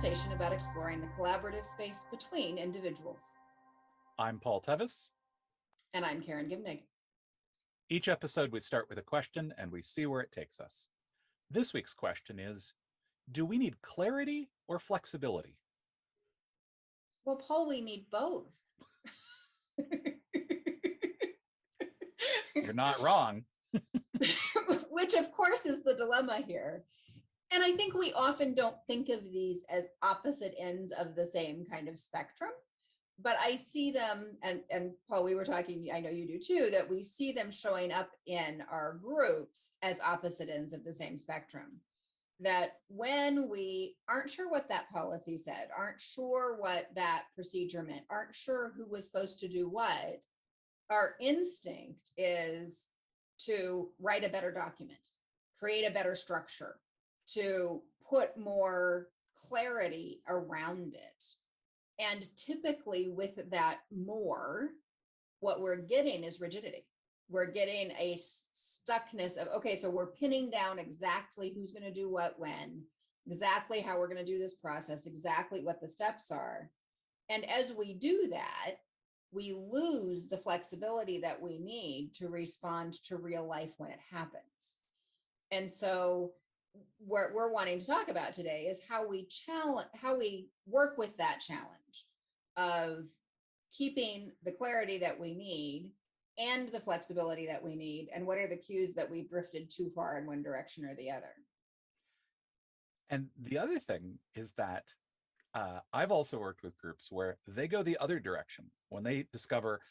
conversation about exploring the collaborative space between individuals. I'm Paul Tevis. And I'm Karen Gimnig. Each episode, we start with a question and we see where it takes us. This week's question is, do we need clarity or flexibility? Well, Paul, we need both. You're not wrong. Which, of course, is the dilemma here. And I think we often don't think of these as opposite ends of the same kind of spectrum. But I see them, and Paul, we were talking, I know you do too, that we see them showing up in our groups as opposite ends of the same spectrum. That when we aren't sure what that policy said, aren't sure what that procedure meant, aren't sure who was supposed to do what, our instinct is to write a better document, create a better structure, to put more clarity around it. And typically with that more, what we're getting is rigidity. We're getting a stuckness of, okay, so we're pinning down exactly who's going to do what when, exactly how we're going to do this process, exactly what the steps are. And as we do that, we lose the flexibility that we need to respond to real life when it happens. And so what we're wanting to talk about today is how we work with that challenge of keeping the clarity that we need and the flexibility that we need, and what are the cues that we've drifted too far in one direction or the other. And the other thing is that I've also worked with groups where they go the other direction when they discover,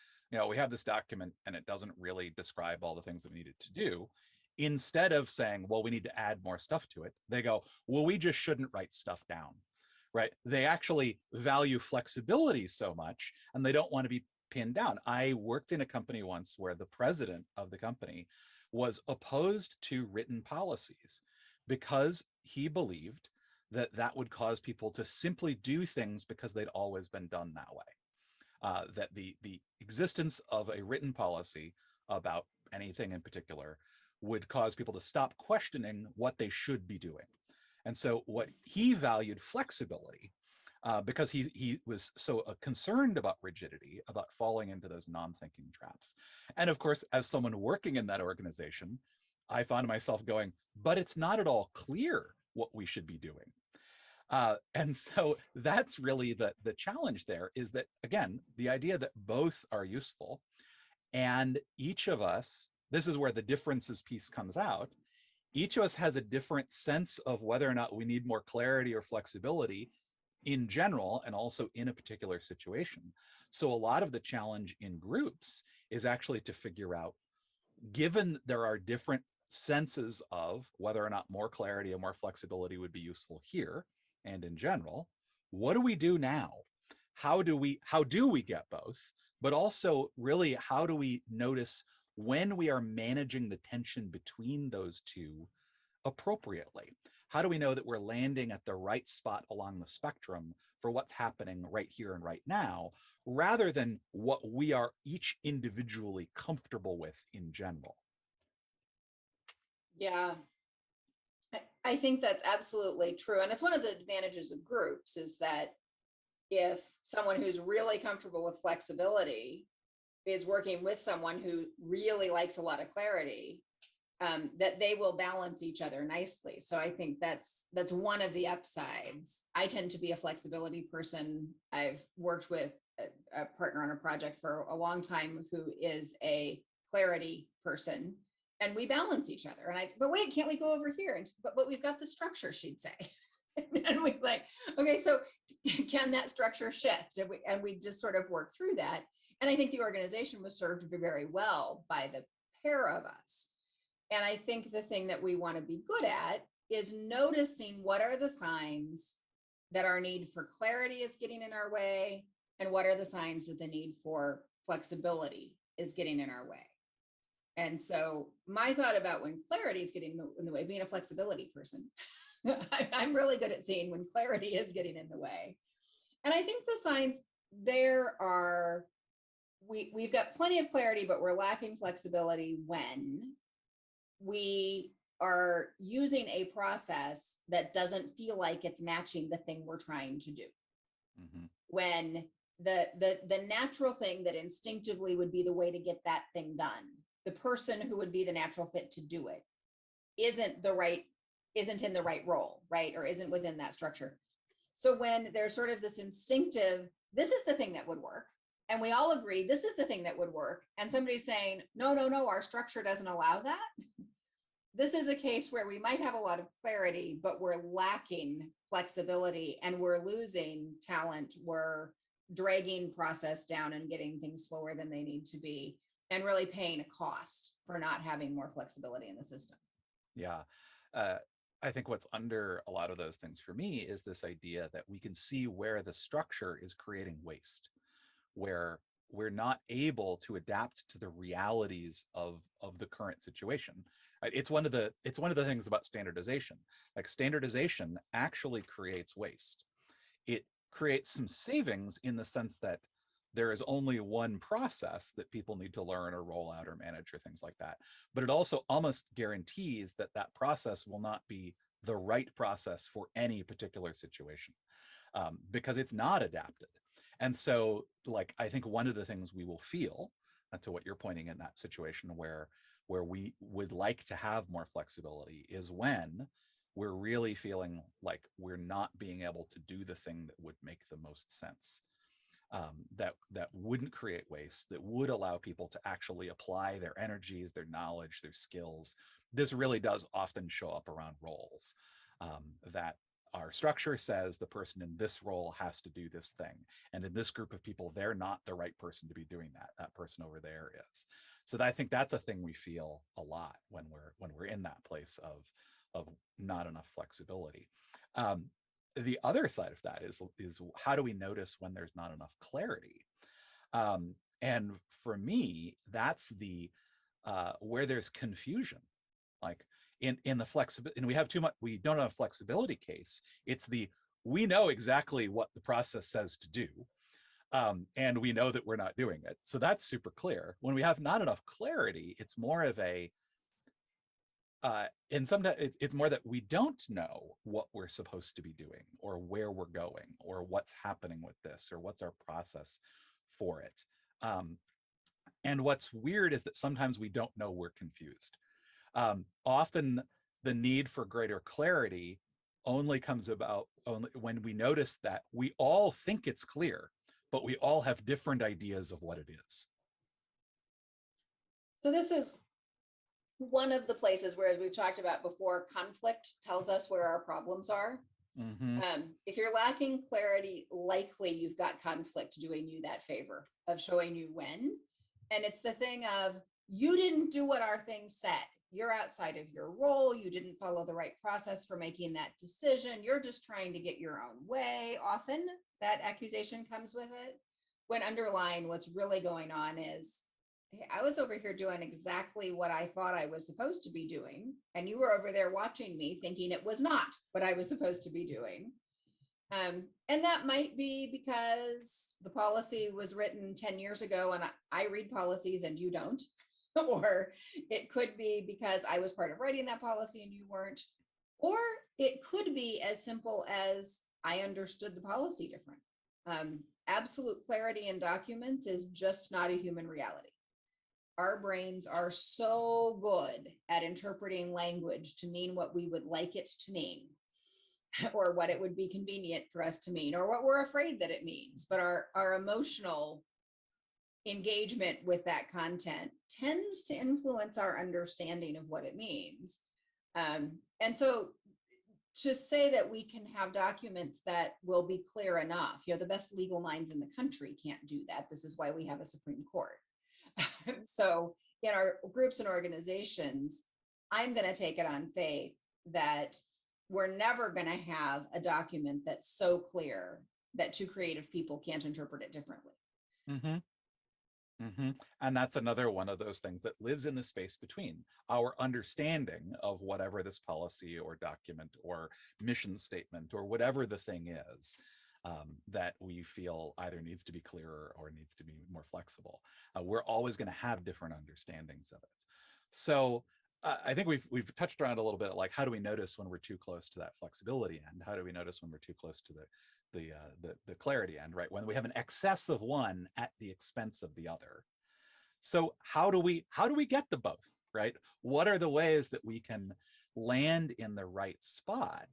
we have this document and it doesn't really describe all the things that we needed to do. Instead of saying, well, we need to add more stuff to it, they go, well, we just shouldn't write stuff down, right? They actually value flexibility so much and they don't want to be pinned down. I worked in a company once where the president of the company was opposed to written policies because he believed that that would cause people to simply do things because they'd always been done that way. That the existence of a written policy about anything in particular would cause people to stop questioning what they should be doing. And so what he valued flexibility, because he was so concerned about rigidity, about falling into those non-thinking traps. And of course, as someone working in that organization, I found myself going, but it's not at all clear what we should be doing. And so that's really the challenge there, is that, again, the idea that both are useful, and each of us, this is where the differences piece comes out. Each of us has a different sense of whether or not we need more clarity or flexibility in general, and also in a particular situation. So a lot of the challenge in groups is actually to figure out, given there are different senses of whether or not more clarity or more flexibility would be useful here and in general, what do we do now? How do we get both? But also, really, how do we notice when we are managing the tension between those two appropriately? How do we know that we're landing at the right spot along the spectrum for what's happening right here and right now, rather than what we are each individually comfortable with in general? Yeah, I think that's absolutely true. And it's one of the advantages of groups, is that if someone who's really comfortable with flexibility is working with someone who really likes a lot of clarity, that they will balance each other nicely. So I think that's one of the upsides. I tend to be a flexibility person. I've worked with a partner on a project for a long time who is a clarity person, and we balance each other. And but wait, can't we go over here? And but we've got the structure, she'd say. And we like, okay, so can that structure shift? And we just sort of work through that. And I think the organization was served very well by the pair of us. And I think the thing that we want to be good at is noticing what are the signs that our need for clarity is getting in our way, and what are the signs that the need for flexibility is getting in our way. And so my thought about when clarity is getting in the way, being a flexibility person, I'm really good at seeing when clarity is getting in the way. And I think the signs there are, we've got plenty of clarity, but we're lacking flexibility when we are using a process that doesn't feel like it's matching the thing we're trying to do. Mm-hmm. When the natural thing that instinctively would be the way to get that thing done, the person who would be the natural fit to do it isn't in the right role, right? Or isn't within that structure. So when there's sort of this instinctive, this is the thing that would work, and we all agree this is the thing that would work, and somebody's saying, no, no, no, our structure doesn't allow that. This is a case where we might have a lot of clarity, but we're lacking flexibility and we're losing talent. We're dragging process down and getting things slower than they need to be, and really paying a cost for not having more flexibility in the system. Yeah. I think what's under a lot of those things for me is this idea that we can see where the structure is creating waste, where we're not able to adapt to the realities of the current situation. It's one of the things about standardization. Like, standardization actually creates waste. It creates some savings in the sense that there is only one process that people need to learn or roll out or manage or things like that. But it also almost guarantees that that process will not be the right process for any particular situation, because it's not adapted. And so, like, I think one of the things we will feel, to what you're pointing in that situation where we would like to have more flexibility, is when we're really feeling like we're not being able to do the thing that would make the most sense, that wouldn't create waste, that would allow people to actually apply their energies, their knowledge, their skills. This really does often show up around roles, that our structure says the person in this role has to do this thing, and in this group of people, they're not the right person to be doing that. That person over there is. So I think that's a thing we feel a lot when we're in that place of not enough flexibility. The other side of that is how do we notice when there's not enough clarity? And for me, that's the where there's confusion. Like, in the flexibility, and we don't have a flexibility case. It's we know exactly what the process says to do, and we know that we're not doing it. So that's super clear. When we have not enough clarity, it's more of a and sometimes it's more that we don't know what we're supposed to be doing, or where we're going, or what's happening with this, or what's our process for it. And what's weird is that sometimes we don't know we're confused. Often the need for greater clarity only comes about only when we notice that we all think it's clear, but we all have different ideas of what it is. So this is one of the places where, as we've talked about before, conflict tells us where our problems are. Mm-hmm. If you're lacking clarity, likely you've got conflict doing you that favor of showing you when. And it's the thing of, you didn't do what our thing said. You're outside of your role. You didn't follow the right process for making that decision. You're just trying to get your own way. Often that accusation comes with it, when underlying what's really going on is, hey, I was over here doing exactly what I thought I was supposed to be doing, and you were over there watching me thinking it was not what I was supposed to be doing. And that might be because the policy was written 10 years ago and I read policies and you don't. Or it could be because I was part of writing that policy and you weren't. Or it could be as simple as I understood the policy different. Absolute clarity in documents is just not a human reality. Our brains are so good at interpreting language to mean what we would like it to mean, or what it would be convenient for us to mean, or what we're afraid that it means. But our emotional engagement with that content tends to influence our understanding of what it means. And so to say that we can have documents that will be clear enough, the best legal minds in the country can't do that. This is why we have a Supreme Court. So in our groups and organizations, I'm going to take it on faith that we're never going to have a document that's so clear that two creative people can't interpret it differently. Mm-hmm. Mm-hmm. And that's another one of those things that lives in the space between our understanding of whatever this policy or document or mission statement or whatever the thing is, that we feel either needs to be clearer or needs to be more flexible. We're always going to have different understandings of it. So I think we've touched around a little bit, like how do we notice when we're too close to that flexibility end? How do we notice when we're too close to the clarity end, right? When we have an excess of one at the expense of the other. So how do we get the both, right? What are the ways that we can land in the right spot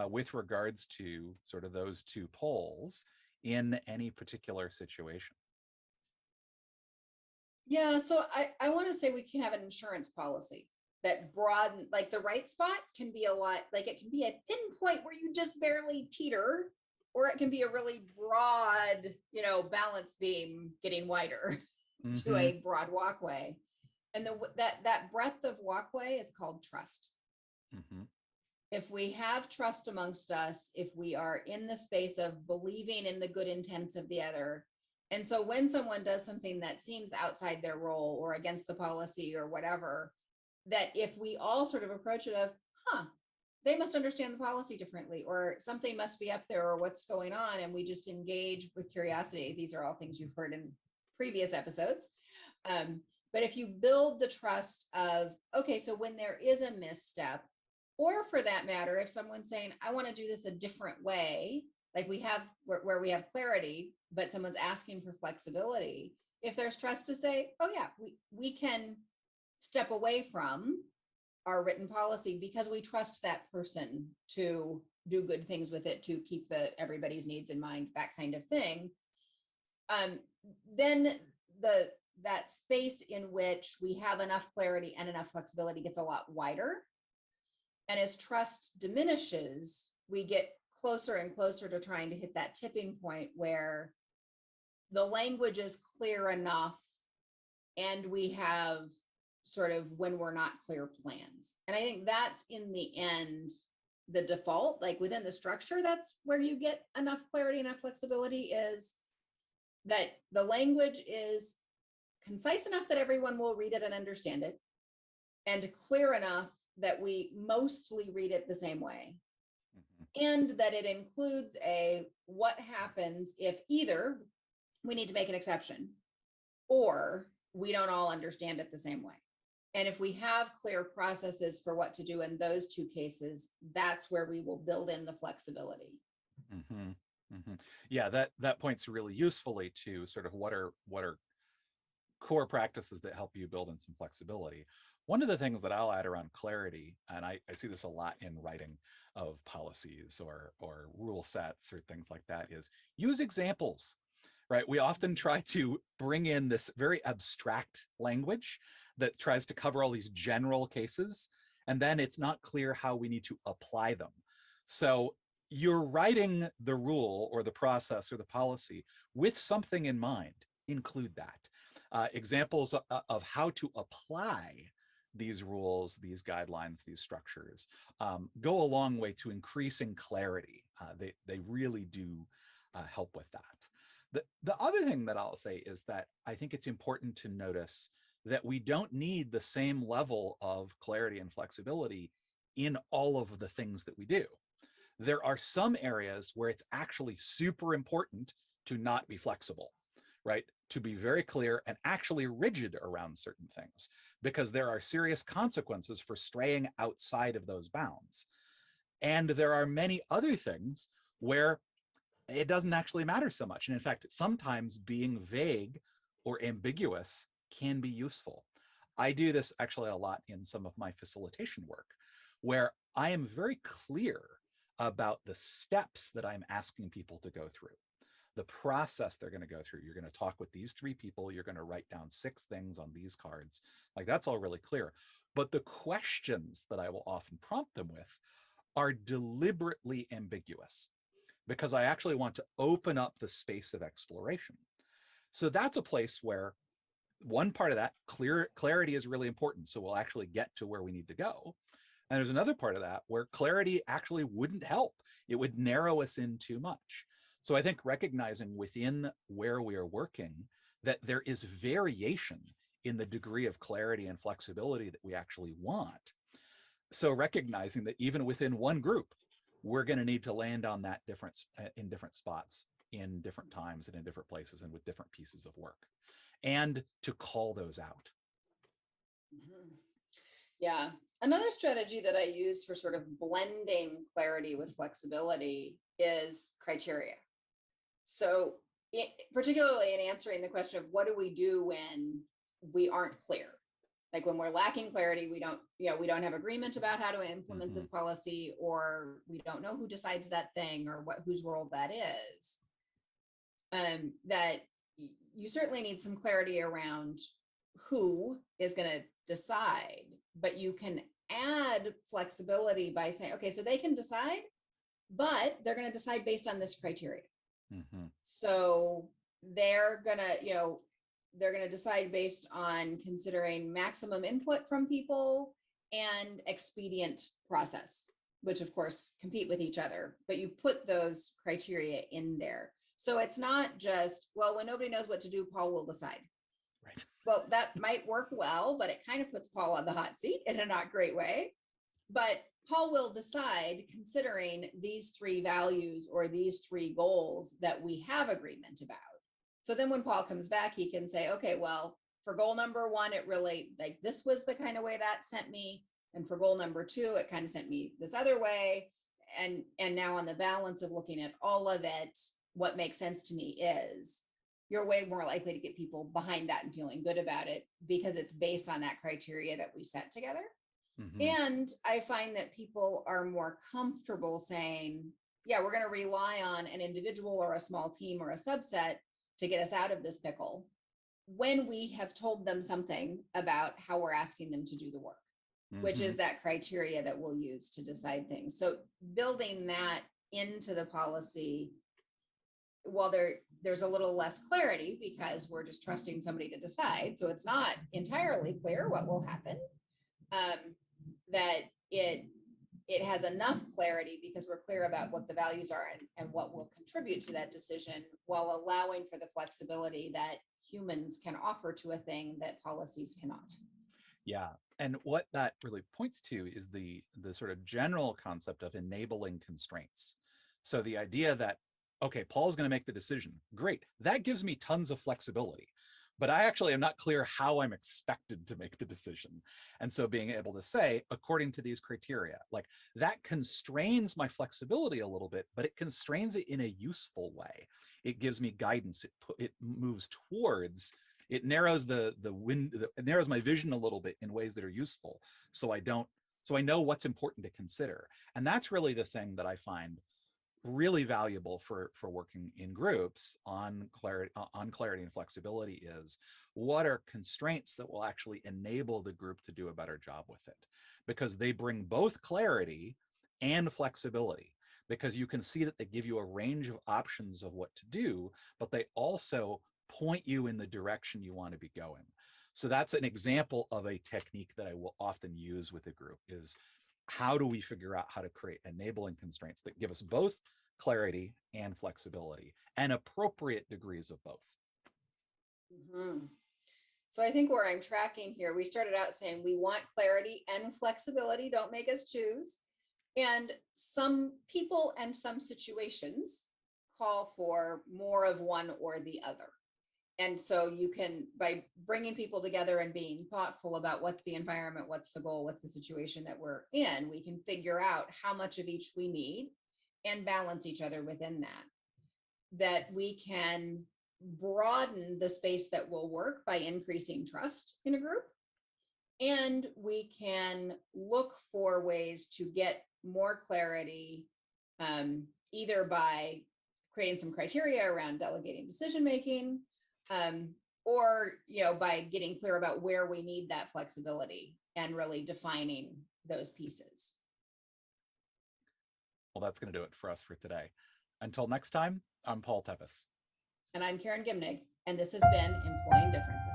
with regards to sort of those two poles in any particular situation? Yeah, so I want to say we can have an insurance policy that broaden, like the right spot can be a lot, like it can be a pinpoint where you just barely teeter, or it can be a really broad, balance beam getting wider to Mm-hmm. a broad walkway. And that breadth of walkway is called trust. Mm-hmm. If we have trust amongst us, if we are in the space of believing in the good intents of the other, and so when someone does something that seems outside their role or against the policy or whatever, that if we all sort of approach it of, they must understand the policy differently, or something must be up there, or what's going on, and we just engage with curiosity. These are all things you've heard in previous episodes. Um, but if you build the trust of, okay, so when there is a misstep, or for that matter, if someone's saying, I want to do this a different way, like we have where we have clarity, but someone's asking for flexibility, if there's trust to say, oh yeah, we can step away from our written policy because we trust that person to do good things with it, to keep everybody's needs in mind, that kind of thing. Then that space in which we have enough clarity and enough flexibility gets a lot wider. And as trust diminishes, we get closer and closer to trying to hit that tipping point where the language is clear enough and we have sort of, when we're not clear, plans. And I think that's in the end the default, like within the structure, that's where you get enough clarity, enough flexibility, is that the language is concise enough that everyone will read it and understand it, and clear enough that we mostly read it the same way. Mm-hmm. And that it includes what happens if either we need to make an exception or we don't all understand it the same way. And if we have clear processes for what to do in those two cases, that's where we will build in the flexibility. Mm-hmm. Mm-hmm. Yeah, that points really usefully to sort of what are core practices that help you build in some flexibility. One of the things that I'll add around clarity, and I see this a lot in writing of policies or rule sets or things like that, is use examples, right? We often try to bring in this very abstract language that tries to cover all these general cases, and then it's not clear how we need to apply them. So you're writing the rule or the process or the policy with something in mind. Include that. Examples of how to apply these rules, these guidelines, these structures go a long way to increasing clarity. They really do help with that. The other thing that I'll say is that I think it's important to notice that we don't need the same level of clarity and flexibility in all of the things that we do. There are some areas where it's actually super important to not be flexible, right? To be very clear and actually rigid around certain things, because there are serious consequences for straying outside of those bounds. And there are many other things where it doesn't actually matter so much. And in fact, sometimes being vague or ambiguous can be useful. I do this actually a lot in some of my facilitation work, where I am very clear about the steps that I'm asking people to go through, the process they're going to go through. You're going to talk with these 3 people. You're going to write down 6 things on these cards. Like, that's all really clear. But the questions that I will often prompt them with are deliberately ambiguous, because I actually want to open up the space of exploration. So that's a place where one part of that clarity is really important. So we'll actually get to where we need to go. And there's another part of that where clarity actually wouldn't help. It would narrow us in too much. So I think recognizing within where we are working that there is variation in the degree of clarity and flexibility that we actually want. So recognizing that even within one group, we're going to need to land on that difference in different spots, in different times, and in different places, and with different pieces of work, and to call those out. Mm-hmm. Yeah. Another strategy that I use for sort of blending clarity with flexibility is criteria. So, particularly in answering the question of what do we do when we aren't clear? Like when we're lacking clarity, we don't have agreement about how to implement Mm-hmm. this policy, or we don't know who decides that thing or whose role that is. That you certainly need some clarity around who is going to decide, but you can add flexibility by saying, okay, so they can decide, but they're going to decide based on this criteria. Mm-hmm. So they're going to, they're going to decide based on considering maximum input from people and expedient process, which of course compete with each other, but you put those criteria in there. So it's not just, well, when nobody knows what to do, Paul will decide. Right. Well, that might work well, but it kind of puts Paul on the hot seat in a not great way. But Paul will decide considering these three values or these three goals that we have agreement about. So then when Paul comes back, he can say, okay, well, for goal number one, it really, like, this was the kind of way that sent me. And for goal number two, it kind of sent me this other way. And now on the balance of looking at all of it, what makes sense to me is you're way more likely to get people behind that and feeling good about it because it's based on that criteria that we set together. Mm-hmm. And I find that people are more comfortable saying, yeah, we're going to rely on an individual or a small team or a subset to get us out of this pickle when we have told them something about how we're asking them to do the work, which Mm-hmm. is that criteria that we'll use to decide things. So building that into the policy, while there's a little less clarity because we're just trusting somebody to decide, so it's not entirely clear what will happen, that it has enough clarity because we're clear about what the values are and what will contribute to that decision, while allowing for the flexibility that humans can offer to a thing that policies cannot. Yeah. And what that really points to is the sort of general concept of enabling constraints. So the idea that, okay, Paul's going to make the decision. Great. That gives me tons of flexibility. But I actually am not clear how I'm expected to make the decision. And so being able to say, according to these criteria, like that constrains my flexibility a little bit, but it constrains it in a useful way. It gives me guidance. It moves towards, it narrows it narrows my vision a little bit in ways that are useful. So I know what's important to consider. And that's really the thing that I find really valuable for working in groups on clarity and flexibility is what are constraints that will actually enable the group to do a better job with it, because they bring both clarity and flexibility, because you can see that they give you a range of options of what to do, but they also point you in the direction you want to be going. So that's an example of a technique that I will often use with a group is how do we figure out how to create enabling constraints that give us both clarity and flexibility and appropriate degrees of both. Mm-hmm. So I think where I'm tracking here, we started out saying we want clarity and flexibility, don't make us choose. And some people and some situations call for more of one or the other. And so you can, by bringing people together and being thoughtful about what's the environment, what's the goal, what's the situation that we're in, we can figure out how much of each we need and balance each other within that we can broaden the space that will work by increasing trust in a group. And we can look for ways to get more clarity, either by creating some criteria around delegating decision making, or by getting clear about where we need that flexibility and really defining those pieces. Well, that's going to do it for us for today. Until next time, I'm Paul Tevis. And I'm Karen Gimnig, and this has been Employing Differences.